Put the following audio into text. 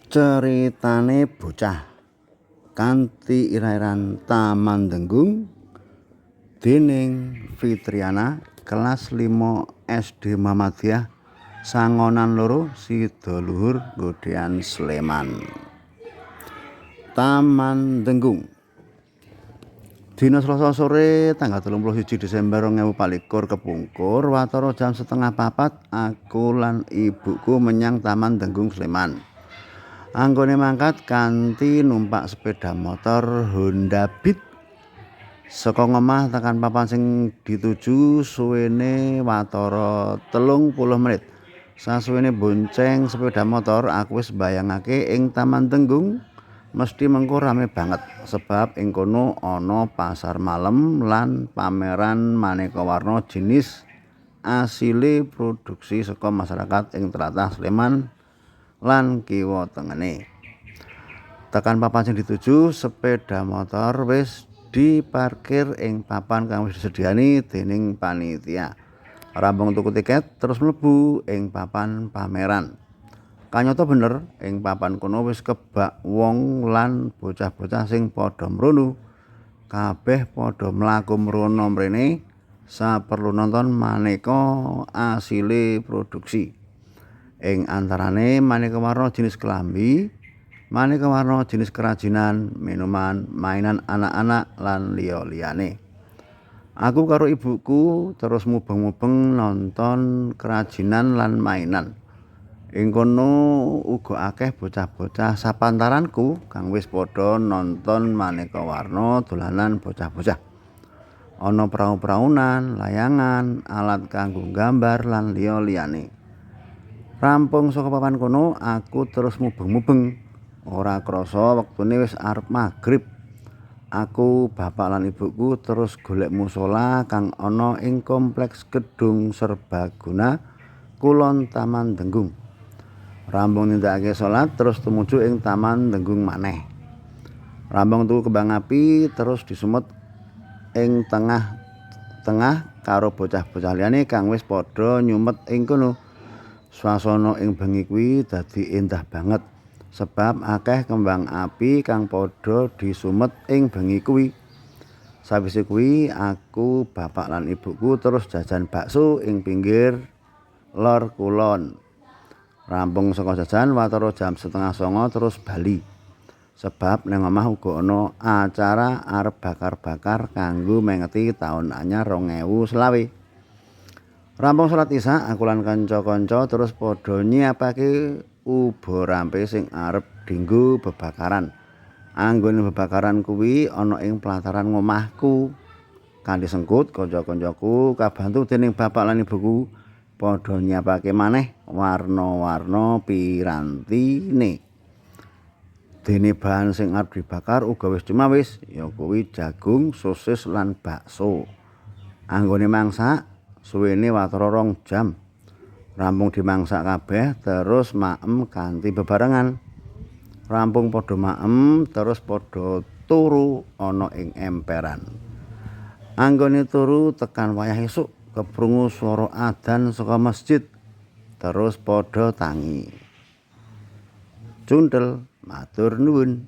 Ceritane bocah kanthi irah-irahan Taman Denggung dening Fitriana kelas 5 SD Muhammadiyah Sangonan Loro Sidoluhur Godean Sleman. Taman Denggung dina Selasa sore tanggal 31 Desember 2024 kepungkur watara jam 3:30 aku lan ibuku menyang Taman Denggung Sleman. Anggone mangkat kanthi numpak sepeda motor Honda Beat saka ngomah tekan papan sing dituju suwene watara 30 menit. Sasuwene bonceng sepeda motor aku wis mbayangake ing Taman Denggung mesti mengko rame banget sebab ing kono ana pasar malam lan pameran maneka warna jenis asile produksi saka masyarakat ing tlatah Sleman lan kiwa tengene. Tekan papan sing dituju sepeda motor wis diparkir ing papan kang wis disediani dening panitia. Rampung tuku tiket terus mlebu ing papan pameran. Kanyata bener ing papan kono wis kebak wong lan bocah-bocah sing padha mrono. Kabeh padha mlaku mrono mrene saperlu nonton maneka asile produksi. Ing antarane maneka warna jenis kelambi, maneka warna jenis kerajinan, minuman, mainan anak-anak lan liya-liyane. Aku karo ibuku terus mubeng-mubeng nonton kerajinan lan mainan. Ing kono uga akeh bocah-bocah sapantaranku kang wis padha nonton maneka warna dolanan bocah-bocah. Ana prau-praunan, layangan, alat kanggo gambar lan liya-liyane. Rampung saka papan kono aku terus mubeng-mubeng. Ora krasa wektune wis arep magrib. Aku, bapak lan ibuku terus golek musala kang ana ing kompleks gedung serbaguna kulon Taman Denggung. Rampung nindakake salat terus tumuju ing Taman Denggung maneh. Rampung tuku kembang api terus disumet ing tengah-tengah karo bocah-bocah liyane kang wis padha nyumet ing kono. Swasana ing bengi kuwi dadi endah banget sebab akeh kembang api kang padha disumet ing bengi kuwi. Sawise kuwi aku, bapak lan ibuku terus jajan bakso ing pinggir lor kulon. Rampung saka jajan watara jam 8:30 terus bali. Sebab nang omah uga ana acara arep bakar-bakar kanggo mengeti taun anyar 2025. Rampung salat Isya, aku lan kanca-kanca terus padha nyiapake ubo rampe sing arep dienggo bebakaran. Anggone bebakaran kuwi ana ing pelataran ngomahku. Kanthi sengkut kanca-kancaku kabantu dening bapak lan ibuku padha nyiapake maneh warna-warna pirantine. Dene bahan sing arep dibakar uga wis cumawis, ya kuwi jagung, sosis lan bakso. Anggone mangsak suwene watara 2 jam. Rampung dimangsak kabeh terus maem kanthi bebarengan. Rampung padha maem terus padha turu ana ing emperan. Anggone turu tekan wayah esuk keprungu swara adzan saka masjid. Terus padha tangi. Cundel matur nuwun.